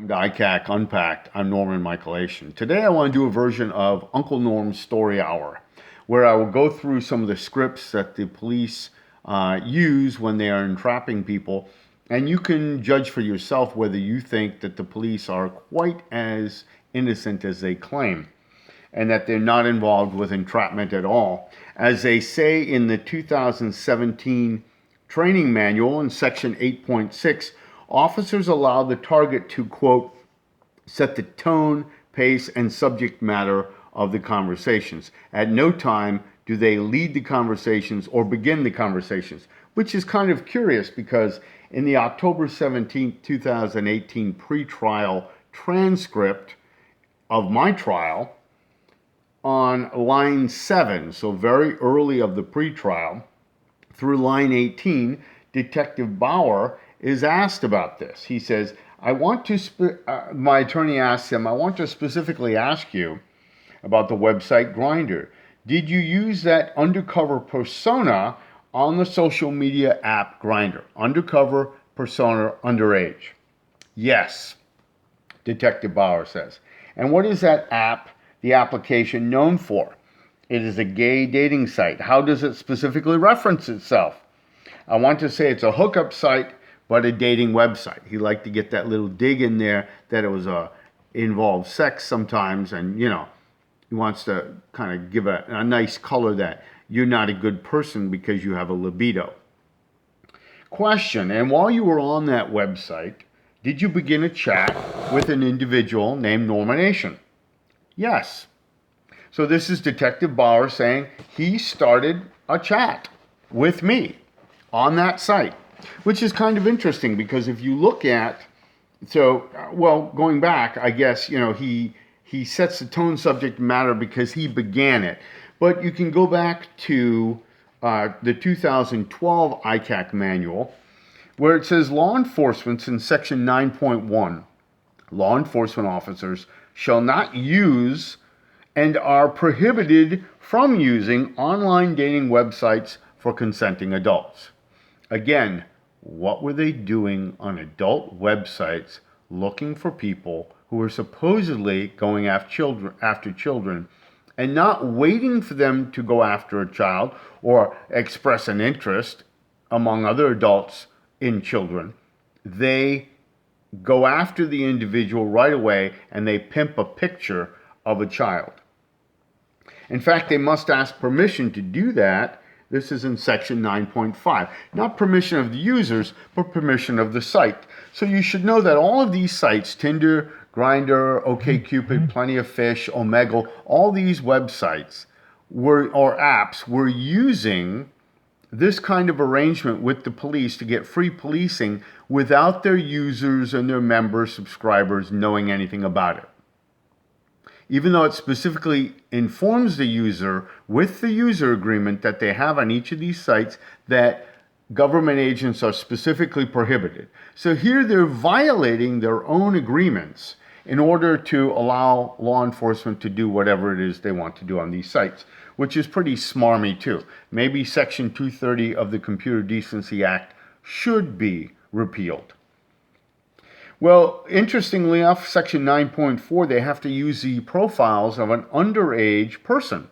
To I.C.A.C. Unpacked. I'm Norman Michaelation. Today I want to do a version of Uncle Norm's Story Hour, where I will go through some of the scripts that the police use when they are entrapping people, and you can judge for yourself whether you think that the police are quite as innocent as they claim, and that they're not involved with entrapment at all. As they say in the 2017 training manual in section 8.6, officers allow the target to, quote, set the tone, pace, and subject matter of the conversations. At no time do they lead the conversations or begin the conversations, which is kind of curious because in the October 17, 2018 pretrial transcript of my trial, on line 7, so very early of the pretrial, through line 18, Detective Bauer is asked about this. He says, my attorney asks him, I want to specifically ask you about the website Grindr. Did you use that undercover persona on the social media app Grindr? Undercover persona underage. Yes, Detective Bauer says. And what is that app, the application, known for? It is a gay dating site. How does it specifically reference itself? I want to say it's a hookup site, but a dating website. He liked to get that little dig in there that it was involved sex sometimes, and he wants to kind of give a nice color that you're not a good person because you have a libido. Question, and while you were on that website, did you begin a chat with an individual named Normanation? Yes. So this is Detective Bauer saying he started a chat with me on that site, which is kind of interesting because if you look at, going back, I guess, he sets the tone, subject matter because he began it. But you can go back to the 2012 I.C.A.C. manual where it says law enforcement in section 9.1, law enforcement officers shall not use and are prohibited from using online dating websites for consenting adults. Again, what were they doing on adult websites looking for people who were supposedly going after children and not waiting for them to go after a child or express an interest among other adults in children? They go after the individual right away and they pimp a picture of a child. In fact, they must ask permission to do that. This is in section 9.5. Not permission of the users, but permission of the site. So you should know that all of these sites, Tinder, Grindr, OkCupid, Plenty of Fish, Omegle, all these websites or apps were using this kind of arrangement with the police to get free policing without their users and their members, subscribers knowing anything about it. Even though it specifically informs the user with the user agreement that they have on each of these sites that government agents are specifically prohibited. So here they're violating their own agreements in order to allow law enforcement to do whatever it is they want to do on these sites, which is pretty smarmy too. Maybe Section 230 of the Computer Decency Act should be repealed. Well, interestingly enough, Section 9.4, they have to use the profiles of an underage person.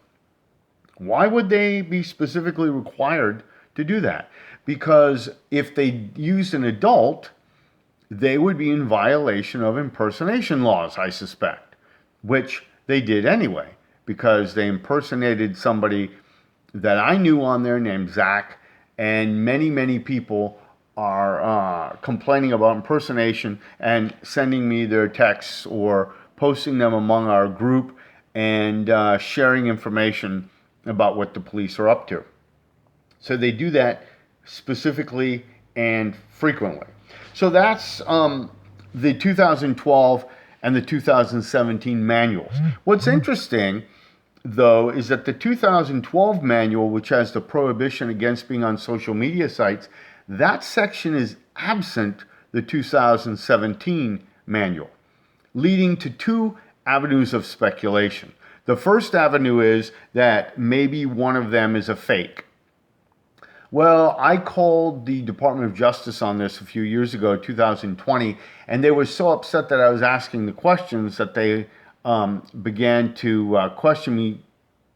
Why would they be specifically required to do that? Because if they used an adult, they would be in violation of impersonation laws, I suspect, which they did anyway, because they impersonated somebody that I knew on there named Zach, and many, many people are complaining about impersonation and sending me their texts or posting them among our group and sharing information about what the police are up to. So they do that specifically and frequently. So that's the 2012 and the 2017 manuals. What's interesting, though, is that the 2012 manual, which has the prohibition against being on social media sites, that section is absent the 2017 manual, leading to two avenues of speculation. The first avenue is that maybe one of them is a fake. Well, I called the Department of Justice on this a few years ago, 2020, and they were so upset that I was asking the questions that they began to question me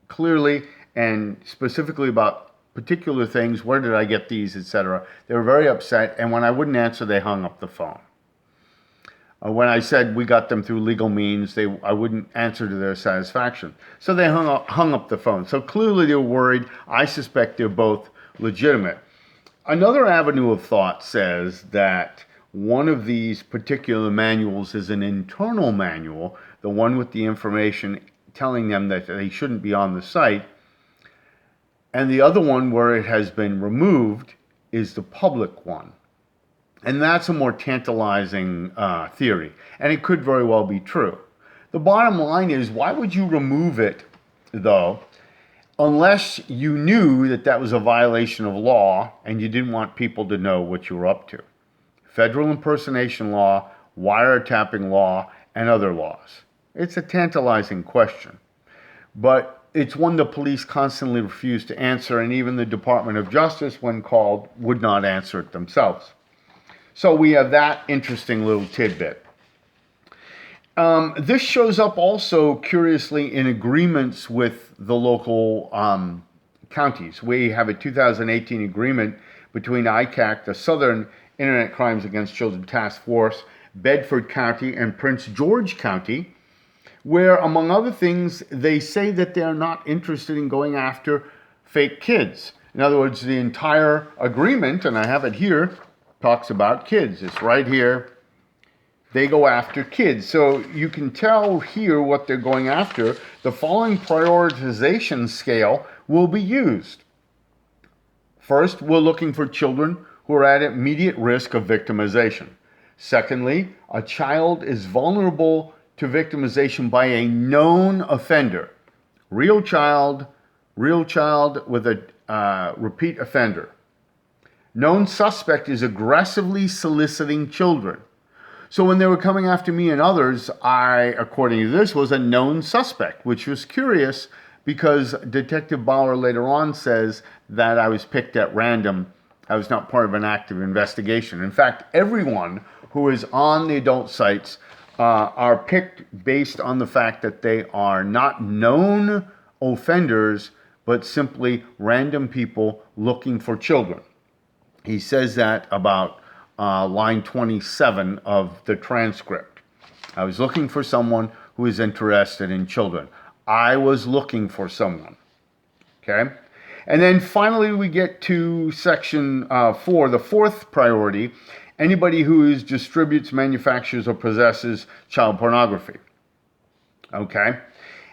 clearly and specifically about particular things. Where did I get these, etc. They were very upset, and when I wouldn't answer, they hung up the phone. When I said we got them through legal means, I wouldn't answer to their satisfaction. So they hung up the phone. So clearly they were worried. I suspect they're both legitimate. Another avenue of thought says that one of these particular manuals is an internal manual, the one with the information telling them that they shouldn't be on the site. And the other one, where it has been removed, is the public one. And that's a more tantalizing theory. And it could very well be true. The bottom line is, why would you remove it, though, unless you knew that that was a violation of law and you didn't want people to know what you were up to? Federal impersonation law, wiretapping law, and other laws. It's a tantalizing question. But it's one the police constantly refuse to answer, and even the Department of Justice, when called, would not answer it themselves. So we have that interesting little tidbit. This shows up also, curiously, in agreements with the local counties. We have a 2018 agreement between I.C.A.C, the Southern Internet Crimes Against Children Task Force, Bedford County, and Prince George County, where, among other things, they say that they're not interested in going after fake kids. In other words, the entire agreement, and I have it here, talks about kids. It's right here. They go after kids. So you can tell here what they're going after. The following prioritization scale will be used. First, we're looking for children who are at immediate risk of victimization. Secondly, a child is vulnerable to victimization by a known offender. Real child with a repeat offender. Known suspect is aggressively soliciting children. So when they were coming after me and others, I, according to this, was a known suspect, which was curious because Detective Bauer later on says that I was picked at random. I was not part of an active investigation. In fact, everyone who is on the adult sites are picked based on the fact that they are not known offenders, but simply random people looking for children. He says that about line 27 of the transcript. I was looking for someone who is interested in children. I was looking for someone. Okay? And then finally we get to section 4, the fourth priority. Anybody who distributes, manufactures, or possesses child pornography. Okay?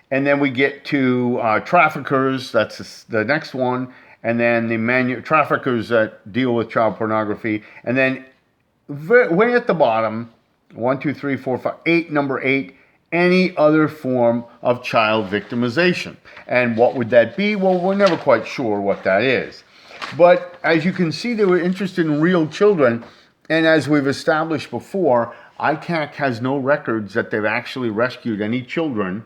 And then we get to traffickers. That's the next one. And then the traffickers that deal with child pornography. And then way at the bottom, 1, 2, 3, 4, 5, 8, number 8, any other form of child victimization. And what would that be? Well, we're never quite sure what that is. But as you can see, they were interested in real children. And as we've established before, I.C.A.C has no records that they've actually rescued any children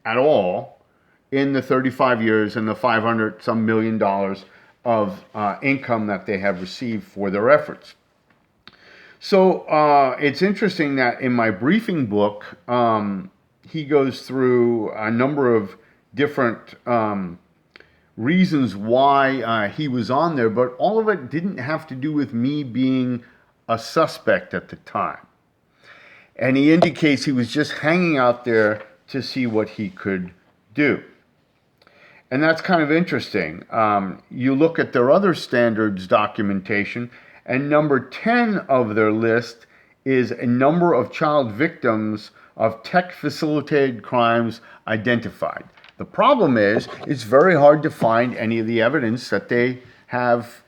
at all in the 35 years and the $500-some million of income that they have received for their efforts. So it's interesting that in my briefing book, he goes through a number of different reasons why he was on there, but all of it didn't have to do with me being a suspect at the time. And he indicates he was just hanging out there to see what he could do. And that's kind of interesting. You look at their other standards documentation, and number 10 of their list is a number of child victims of tech-facilitated crimes identified. The problem is, it's very hard to find any of the evidence that they have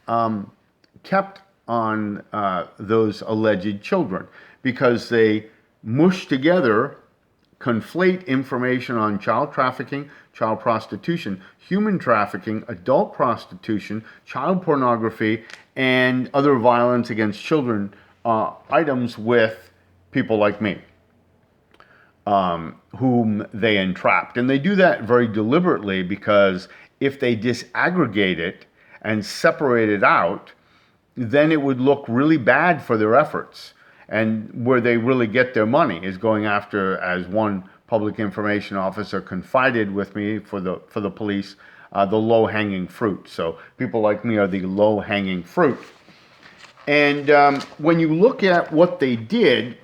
kept on those alleged children, because they mush together, conflate information on child trafficking, child prostitution, human trafficking, adult prostitution, child pornography, and other violence against children items with people like me, whom they entrapped. And they do that very deliberately, because if they disaggregate it and separate it out, then it would look really bad for their efforts. And where they really get their money is going after, as one public information officer confided with me for the police, the low-hanging fruit. So people like me are the low-hanging fruit. And when you look at what they did,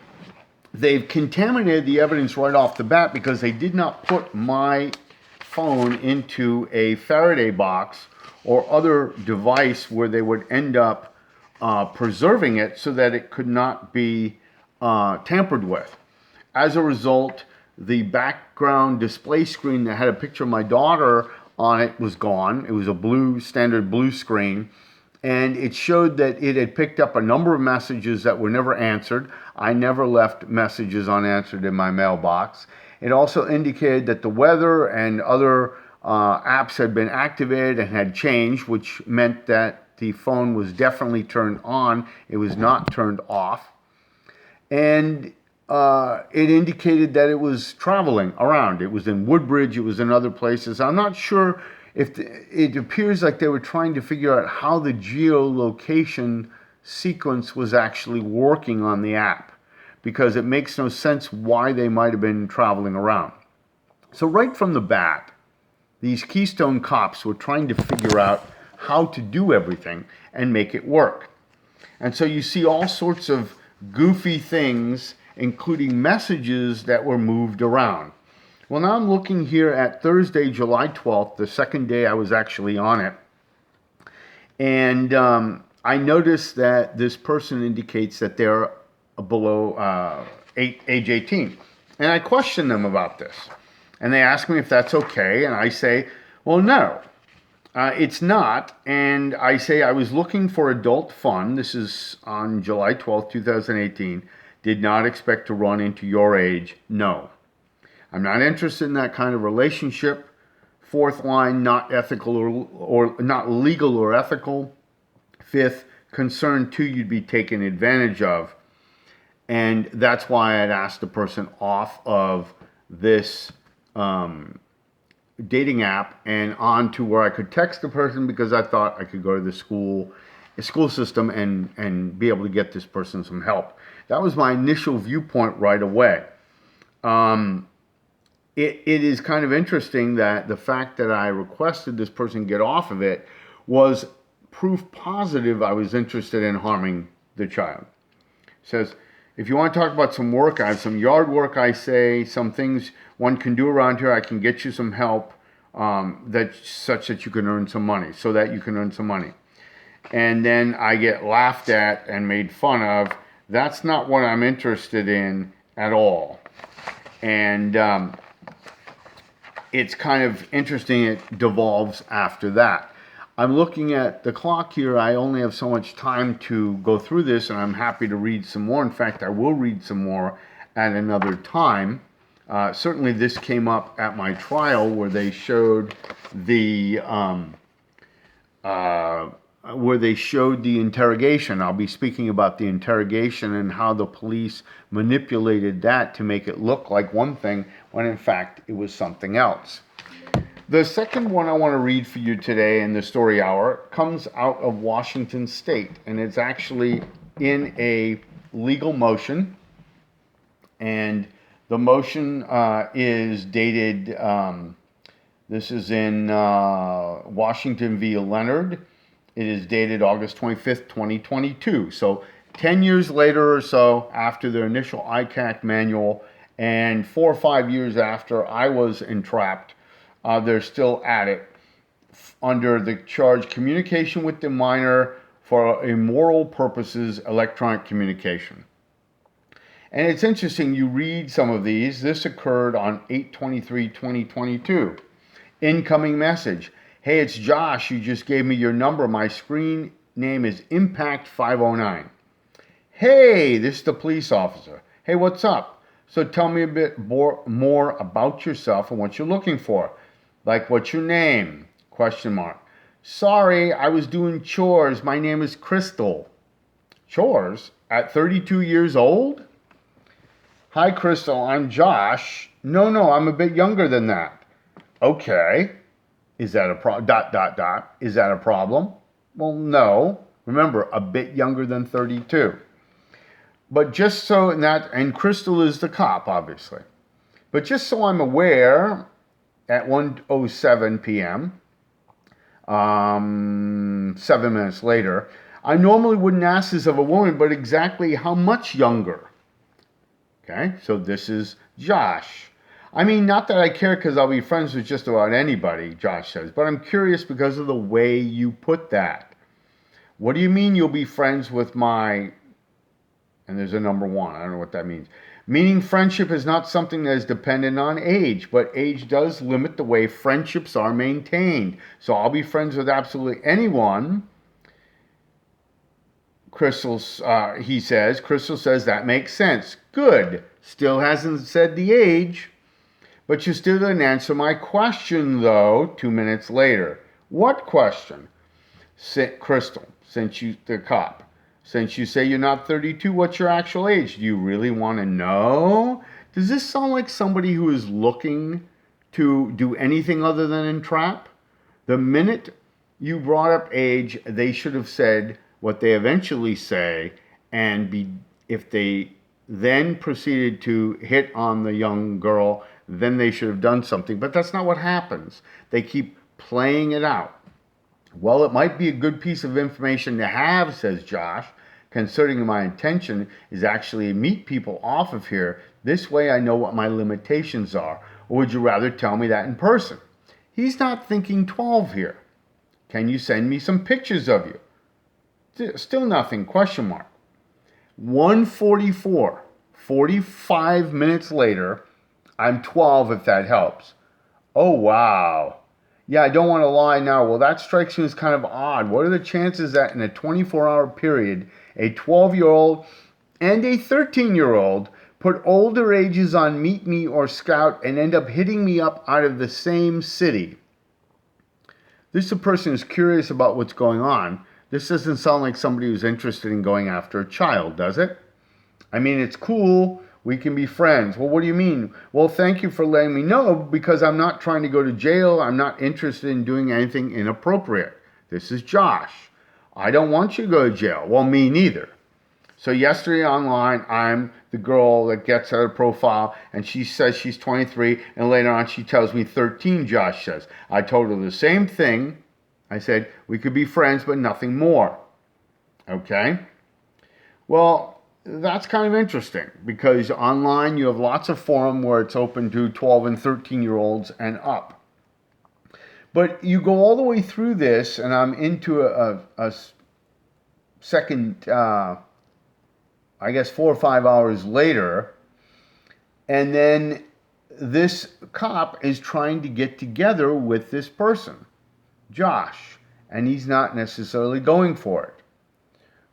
they've contaminated the evidence right off the bat because they did not put my phone into a Faraday box or other device where they would end up preserving it so that it could not be tampered with. As a result, the background display screen that had a picture of my daughter on it was gone. It was a standard blue screen, and it showed that it had picked up a number of messages that were never answered. I never left messages unanswered in my mailbox. It also indicated that the weather and other apps had been activated and had changed, which meant that the phone was definitely turned on. It was not turned off. And it indicated that it was traveling around. It was in Woodbridge. It was in other places. I'm not sure if it appears like they were trying to figure out how the geolocation sequence was actually working on the app, because it makes no sense why they might have been traveling around. So right from the bat, these Keystone cops were trying to figure out how to do everything and make it work. And so you see all sorts of goofy things, including messages that were moved around. Well, now I'm looking here at Thursday, July 12th, the second day I was actually on it. And I noticed that this person indicates that they're below age 18. And I question them about this. And they ask me if that's okay. And I say, well, no. It's not, and I say I was looking for adult fun. This is on July 12th, 2018. Did not expect to run into your age. No. I'm not interested in that kind of relationship. Fourth line, not ethical or not legal or ethical. Fifth, concerned too you'd be taken advantage of. And that's why I'd asked the person off of this dating app and on to where I could text the person, because I thought I could go to the school system and be able to get this person some help. That was my initial viewpoint right away. It is kind of interesting that the fact that I requested this person get off of it was proof positive I was interested in harming the child. It says, if you want to talk about some work, I have some yard work, I say, some things one can do around here. I can get you some help such that you can earn some money, so that you can earn some money. And then I get laughed at and made fun of. That's not what I'm interested in at all. And it's kind of interesting. It devolves after that. I'm looking at the clock here. I only have so much time to go through this, and I'm happy to read some more. In fact, I will read some more at another time. Certainly this came up at my trial where they showed the interrogation. I'll be speaking about the interrogation and how the police manipulated that to make it look like one thing when in fact it was something else. The second one I want to read for you today in the story hour comes out of Washington State, and it's actually in a legal motion. And the motion is dated, this is in Washington v. Leonard. It is dated August 25th, 2022. So 10 years later or so after their initial I.C.A.C manual, and 4 or 5 years after I was entrapped, they're still at it under the charge communication with the minor for immoral purposes, electronic communication. And it's interesting, you read some of these. This occurred on 8/23/2022. Incoming message. Hey, it's Josh. You just gave me your number. My screen name is Impact 509. Hey, this is the police officer. Hey, what's up? So tell me a bit more about yourself and what you're looking for. Like, what's your name? Question mark. Sorry, I was doing chores. My name is Crystal. Chores? At 32 years old? Hi, Crystal, I'm Josh. No, I'm a bit younger than that. Okay. Is that a Is that a problem? Well, no. Remember, a bit younger than 32. But just so, and Crystal is the cop, obviously. But just so I'm aware, at 1:07 p.m., 7 minutes later, I normally wouldn't ask this of a woman, but exactly how much younger? Okay, so this is Josh. I mean, not that I care because I'll be friends with just about anybody, Josh says, but I'm curious because of the way you put that. What do you mean you'll be friends with my, and there's a number one, I don't know what that means. Meaning friendship is not something that is dependent on age, but age does limit the way friendships are maintained. So I'll be friends with absolutely anyone. He says, Crystal says that makes sense. Good. Still hasn't said the age. But you still didn't answer my question, though, 2 minutes later. What question? Crystal, the cop, since you say you're not 32, what's your actual age? Do you really want to know? Does this sound like somebody who is looking to do anything other than entrap? The minute you brought up age, they should have said what they eventually say, and if they then proceeded to hit on the young girl, then they should have done something. But that's not what happens. They keep playing it out. Well, it might be a good piece of information to have, says Josh, considering my intention is actually to meet people off of here. This way I know what my limitations are. Or would you rather tell me that in person? He's not thinking 12 here. Can you send me some pictures of you? Still nothing, question mark. 1:44, 45 minutes later, I'm 12 if that helps. Oh, wow. Yeah, I don't want to lie now. Well, that strikes me as kind of odd. What are the chances that in a 24-hour period, a 12-year-old and a 13-year-old put older ages on Meet Me or Scout and end up hitting me up out of the same city? This person is curious about what's going on. This doesn't sound like somebody who's interested in going after a child, does it? I mean, it's cool. We can be friends. Well, what do you mean? Well, thank you for letting me know because I'm not trying to go to jail. I'm not interested in doing anything inappropriate. This is Josh. I don't want you to go to jail. Well, me neither. So yesterday online, I'm the girl that gets her profile and she says she's 23 and later on she tells me 13, Josh says. I told her the same thing. I said, we could be friends, but nothing more. Okay? Well, that's kind of interesting because online you have lots of forum where it's open to 12 and 13-year-olds and up. But you go all the way through this, and I'm into a second, I guess 4 or 5 hours later, and then this cop is trying to get together with this person, Josh, and he's not necessarily going for it.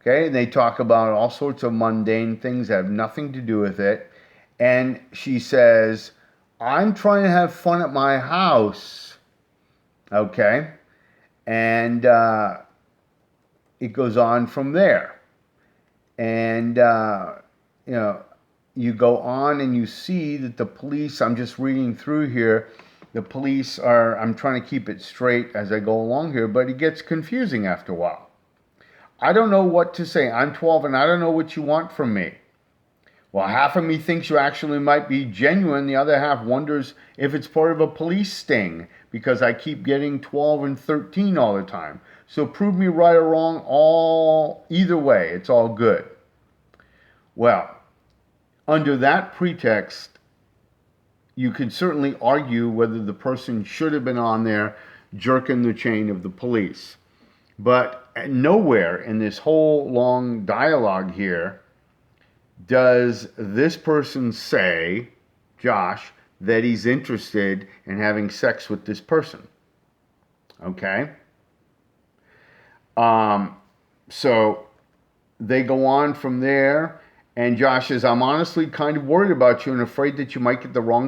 Okay, and they talk about all sorts of mundane things that have nothing to do with it. And she says, I'm trying to have fun at my house. Okay, and it goes on from there. And, you go on and you see that the police, I'm just reading through here, the police are, I'm trying to keep it straight as I go along here, but it gets confusing after a while. I don't know what to say. I'm 12 and I don't know what you want from me. Well, half of me thinks you actually might be genuine. The other half wonders if it's part of a police sting because I keep getting 12 and 13 all the time. So prove me right or wrong, either way, it's all good. Well, under that pretext, you can certainly argue whether the person should have been on there jerking the chain of the police. But nowhere in this whole long dialogue here does this person say, Josh, that he's interested in having sex with this person. Okay? So they go on from there, and Josh says, I'm honestly kind of worried about you and afraid that you might get the wrong